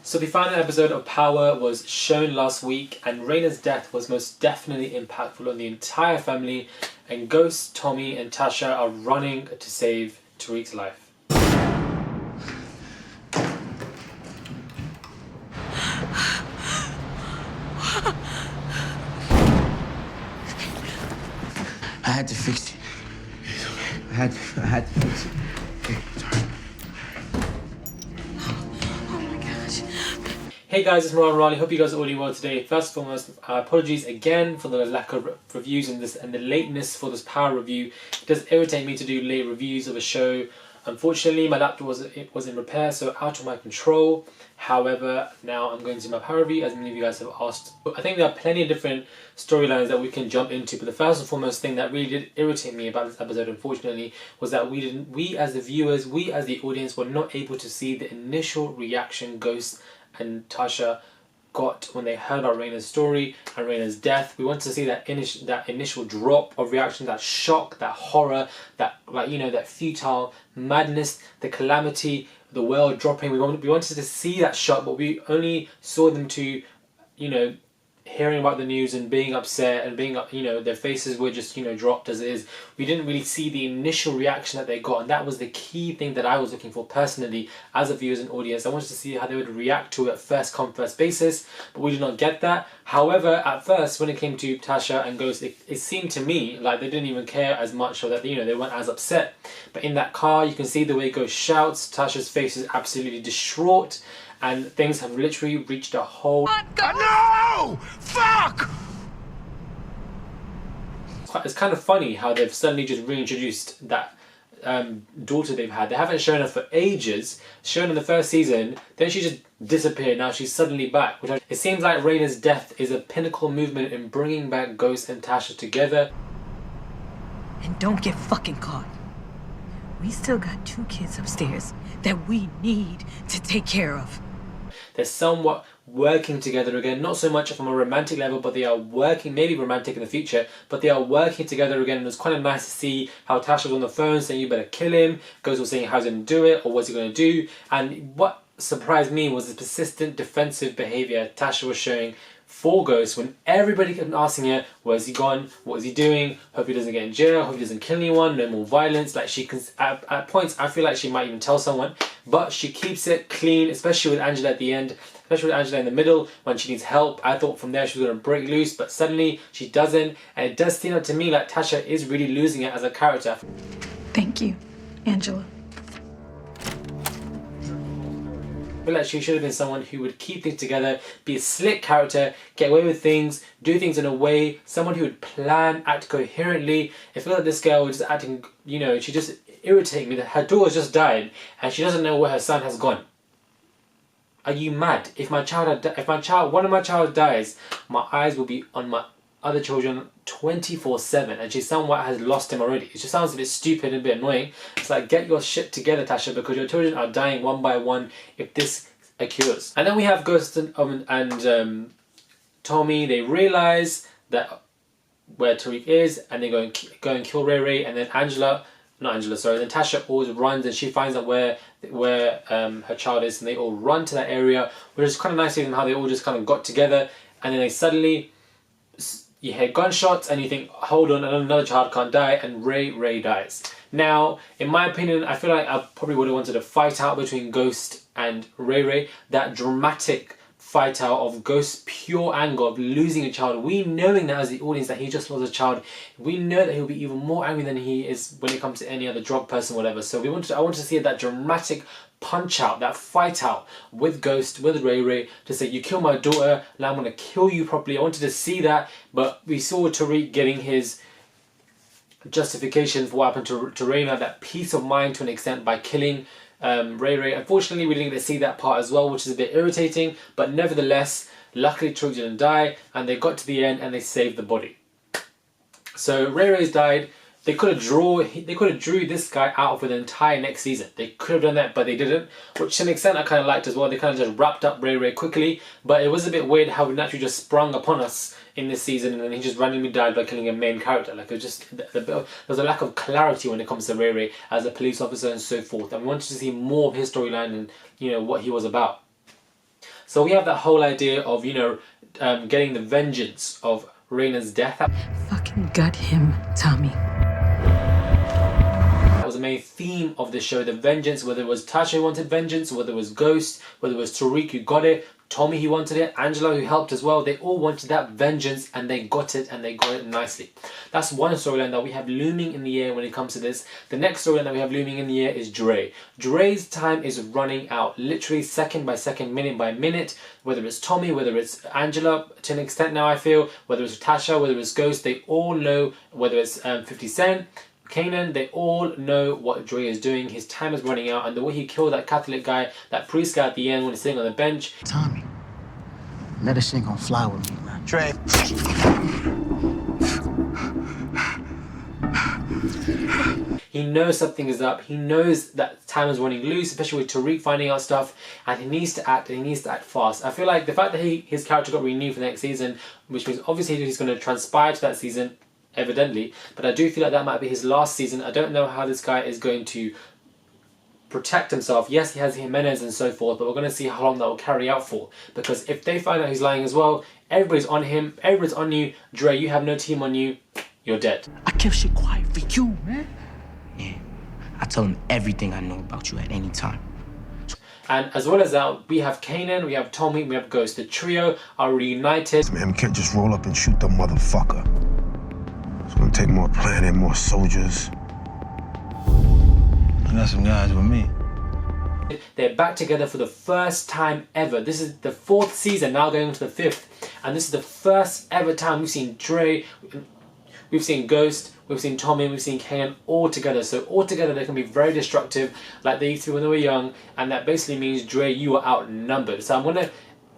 So the final episode of Power was shown last week, and Raina'S death was most definitely impactful on the entire family, and Ghost, Tommy and Tasha are running to save Tariq's life. I had to fix it. I had to fix it. Hey guys, it's Moran Raleigh. Hope you guys are all doing well today. First and foremost, apologies again for the lack of reviews in this and the lateness for this Power review. It does irritate me to do late reviews of a show. Unfortunately, my laptop was in repair, so out of my control. However, now I'm going to my Power review, as many of you guys have asked. I think there are plenty of different storylines that we can jump into, but the first and foremost thing that really did irritate me about this episode, unfortunately, was that we as the viewers, we as the audience, were not able to see the initial reaction Ghost and Tasha got when they heard about Raina'S story and Raina'S death. We wanted to see that initial drop of reaction, that shock, that horror, that that futile madness, the calamity, the world dropping. We wanted to see that shock, but we only saw them to, hearing about the news and being upset and being, their faces were just, dropped as it is. We didn't really see the initial reaction that they got, and that was the key thing that I was looking for personally as a viewer and audience. I wanted to see how they would react to it at first come first basis, but we did not get that. However, at first, when it came to Tasha and Ghost, it seemed to me like they didn't even care as much, or that they weren't as upset. But in that car, you can see the way Ghost shouts. Tasha's face is absolutely distraught, and things have literally reached a whole... No! Fuck! It's kind of funny how they've suddenly just reintroduced that daughter they've had. They haven't shown her for ages. Shown in the first season, then she just disappeared. Now she's suddenly back. It seems like Raina'S death is a pinnacle movement in bringing back Ghost and Tasha together. And don't get fucking caught. We still got 2 kids upstairs that we need to take care of. They're somewhat working together again, not so much from a romantic level, but they are working, maybe romantic in the future, but they are working together again. And it was kind of nice to see how Tasha was on the phone saying, "You better kill him." Ghost was saying how's he going to do it, or what's he going to do. And what surprised me was the persistent defensive behaviour Tasha was showing for Ghost when everybody kept asking her, where's he gone, what is he doing, hope he doesn't get in jail, hope he doesn't kill anyone, no more violence. Like, she can, at points I feel like she might even tell someone, but she keeps it clean, especially with Angela at the end, especially with Angela in the middle when she needs help. I thought from there she was going to break loose, but suddenly she doesn't, and it does seem like to me like Tasha is really losing it as a character. Thank you, Angela. I feel like she should have been someone who would keep things together, be a slick character, get away with things, do things in a way, someone who would plan, act coherently. I feel like this girl was just acting, she just irritated me that her daughter just died and she doesn't know where her son has gone. Are you mad? If one of my child dies, my eyes will be on my other children 24/7, and she somewhat has lost him already. It just sounds a bit stupid and a bit annoying. It's like, get your shit together, Tasha, because your children are dying one by one if this occurs. And then we have Ghost and Tommy. They realise that where Tariq is, and they go and kill Ray Ray, and then then Tasha always runs and she finds out where her child is, and they all run to that area, which is kind of nice to see how they all just kind of got together, and then they suddenly, you hear gunshots and you think, hold on, another child can't die, and Ray dies. Now, in my opinion, I feel like I probably would have wanted a fight out between Ghost and Ray. That dramatic fight out of Ghost's pure anger of losing a child. We knowing that as the audience that he just lost a child, we know that he'll be even more angry than he is when it comes to any other drug person, whatever. So I wanted to see that dramatic punch out, that fight out with Ghost, with Ray, to say, you kill my daughter, now I'm going to kill you properly. I wanted to see that, but we saw Tariq getting his justification for what happened to Raina, that peace of mind to an extent by killing Ray. Unfortunately, we didn't get to see that part as well, which is a bit irritating, but nevertheless, luckily Tariq didn't die, and they got to the end and they saved the body. So Ray's died. They could have drew this guy out for the entire next season. They could have done that, but they didn't, which to an extent I kind of liked as well. They kind of just wrapped up Ray quickly, but it was a bit weird how he naturally just sprung upon us in this season, and then he just randomly died by killing a main character. Like, it was just, there's a lack of clarity when it comes to Ray as a police officer and so forth, and we wanted to see more of his storyline and what he was about. So we have that whole idea of, you know, getting the vengeance of Raina'S death. Fucking gut him, Tommy. That was the main theme of the show, the vengeance, whether it was Tasha who wanted vengeance, whether it was Ghost, whether it was Tariq who got it, Tommy who wanted it, Angela who helped as well. They all wanted that vengeance and they got it, and they got it nicely. That's one storyline that we have looming in the air when it comes to this. The next storyline that we have looming in the air is Dre. Dre's time is running out, literally second by second, minute by minute. Whether it's Tommy, whether it's Angela, to an extent now I feel, whether it's Tasha, whether it's Ghost, they all know, whether it's 50 Cent, Kanan, they all know what Dre is doing. His time is running out, and the way he killed that Catholic guy, that priest guy at the end when he's sitting on the bench. Tommy, that shit gonna fly with me, man. Dre. He knows something is up. He knows that time is running loose, especially with Tariq finding out stuff, and he needs to act, and he needs to act fast. I feel like the fact that his character got renewed for the next season, which means obviously he's going to transpire to that season, evidently, but I do feel like that might be his last season. I don't know how this guy is going to protect himself. Yes, he has Jimenez and so forth, but we're going to see how long that will carry out for, because if they find out he's lying as well, everybody's on him, everybody's on you. Dre, you have no team on you, you're dead. I kept shit quiet for you, man. Yeah, I told him everything I know about you at any time. And as well as that, we have Kanan, we have Tommy, we have Ghost. The trio are reunited. Man, we can't just roll up and shoot the motherfucker. It's gonna take more planning, more soldiers. I got some guys with me. They're back together for the first time ever. This is the 4th season, now going into the 5th. And this is the first ever time we've seen Dre, we've seen Ghost, we've seen Tommy, we've seen Kanan all together. So all together they can be very destructive, like they used to when they were young. And that basically means, Dre, you are outnumbered. So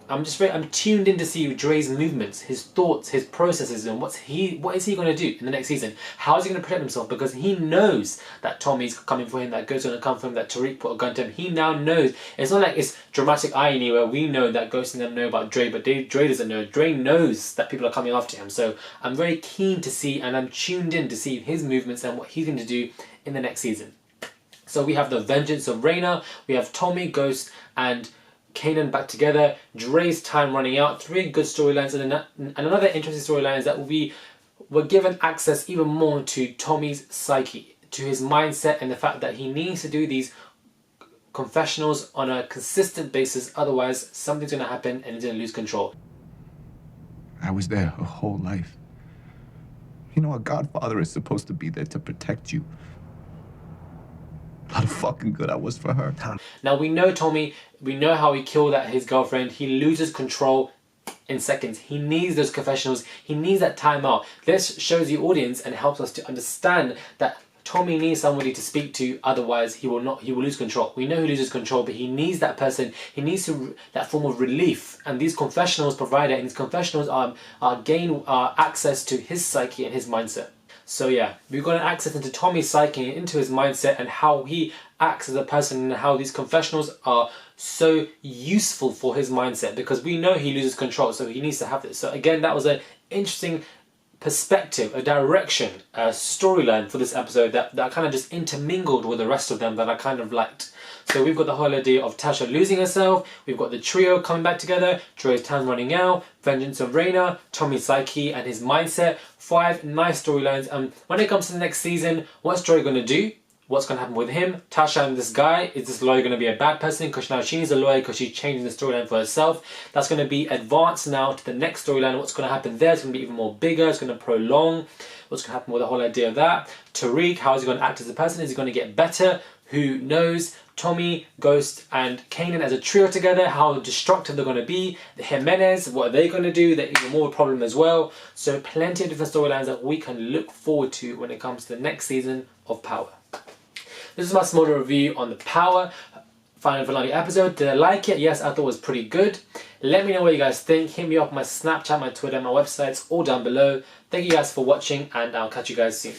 I'm tuned in to see Dre's movements, his thoughts, his processes, and what is he going to do in the next season? How is he going to protect himself? Because he knows that Tommy's coming for him, that Ghost's going to come for him, that Tariq put a gun to him. He now knows. It's not like it's dramatic irony where we know that Ghost doesn't know about Dre, but Dre doesn't know. Dre knows that people are coming after him. So I'm very keen to see, and I'm tuned in to see his movements and what he's going to do in the next season. So we have the vengeance of Raina, we have Tommy, Ghost, and Kanan back together, Dre's time running out, 3 good storylines, and another interesting storyline is that we're given access even more to Tommy's psyche, to his mindset, and the fact that he needs to do these confessionals on a consistent basis, otherwise something's going to happen and he's going to lose control. I was there her whole life. You know, a godfather is supposed to be there to protect you. A lot of fucking good I was for her. Now we know Tommy, we know how he killed his girlfriend. He loses control in seconds. He needs those confessionals. He needs that time out. This shows the audience and helps us to understand that Tommy needs somebody to speak to, otherwise he will lose control. We know he loses control, but he needs that person. He needs that form of relief, and these confessionals provide it, and these confessionals are access to his psyche and his mindset. So yeah, we've got an access into Tommy's psyche, into his mindset, and how he acts as a person, and how these confessionals are so useful for his mindset, because we know he loses control, so he needs to have this. So again, that was an interesting perspective, a direction, a storyline for this episode that kind of just intermingled with the rest of them that I kind of liked. So we've got the whole idea of Tasha losing herself, we've got the trio coming back together, Dre's time running out, vengeance of Raina, Tommy's psyche and his mindset. 5 nice storylines. And when it comes to the next season, what's Dre going to do? What's going to happen with him? Tasha and this guy, is this lawyer going to be a bad person? Because now she needs a lawyer because she's changing the storyline for herself. That's going to be advanced now to the next storyline. What's going to happen there? It's going to be even more bigger. It's going to prolong. What's going to happen with the whole idea of that? Tariq, how is he going to act as a person? Is he going to get better? Who knows? Tommy, Ghost and Kanan as a trio together, how destructive they're going to be. The Jimenez, what are they going to do? They're even more of a problem as well. So plenty of different storylines that we can look forward to when it comes to the next season of Power. This is my smaller review on the Power final finale episode. Did I like it? Yes, I thought it was pretty good. Let me know what you guys think. Hit me up on my Snapchat, my Twitter, my websites, all down below. Thank you guys for watching, and I'll catch you guys soon.